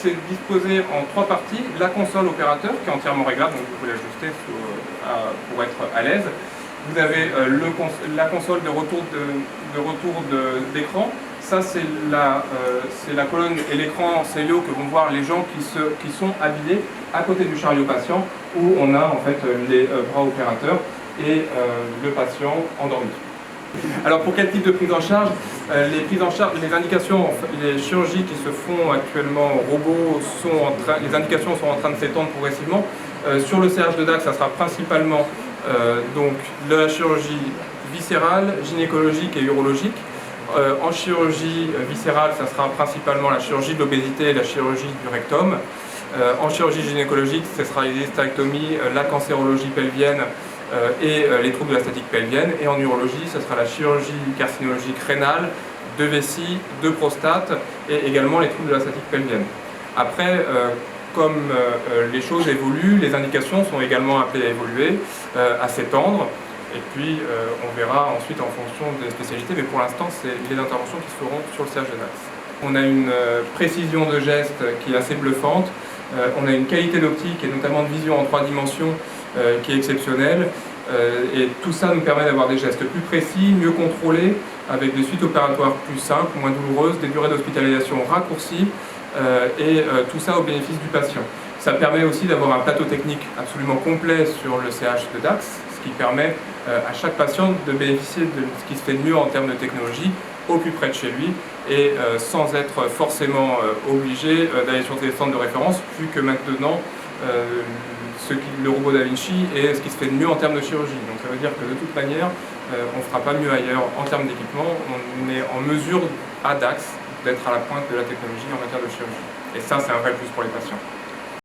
c'est disposé en 3 parties. La console opérateur qui est entièrement réglable, donc vous pouvez l'ajuster pour être à l'aise. Vous avez la console de retour d'écran. Ça, c'est la colonne et l'écran Célio que vont voir les gens qui sont habillés à côté du chariot patient, où on a en fait les bras opérateurs et le patient endormi. Alors pour quel type de prise en charge? Les indications, les chirurgies qui se font actuellement au robot, les indications sont en train de s'étendre progressivement. Sur le CH de Dax, ça sera principalement donc de la chirurgie viscérale, gynécologique et urologique. En chirurgie viscérale, ça sera principalement la chirurgie de l'obésité et la chirurgie du rectum. En chirurgie gynécologique, ce sera les hystérectomies, la cancérologie pelvienne et les troubles de la statique pelvienne. Et en urologie, ce sera la chirurgie carcinologique rénale, de vessie, de prostate et également les troubles de la statique pelvienne. Après, comme les choses évoluent, les indications sont également appelées à évoluer, à s'étendre. Et puis, on verra ensuite en fonction des spécialités, mais pour l'instant, c'est les interventions qui se feront sur le CH de Dax. On a une précision de geste qui est assez bluffante, on a une qualité d'optique et notamment de vision en 3 dimensions qui est exceptionnelle, et tout ça nous permet d'avoir des gestes plus précis, mieux contrôlés, avec des suites opératoires plus simples, moins douloureuses, des durées d'hospitalisation raccourcies, et tout ça au bénéfice du patient. Ça permet aussi d'avoir un plateau technique absolument complet sur le CH de Dax, ce qui permet à chaque patient de bénéficier de ce qui se fait de mieux en termes de technologie au plus près de chez lui et sans être forcément obligé d'aller sur des centres de référence, vu que maintenant le robot Da Vinci est ce qui se fait de mieux en termes de chirurgie. Donc ça veut dire que de toute manière, on ne fera pas mieux ailleurs en termes d'équipement, on est en mesure à Dax d'être à la pointe de la technologie en matière de chirurgie. Et ça, c'est un vrai plus pour les patients.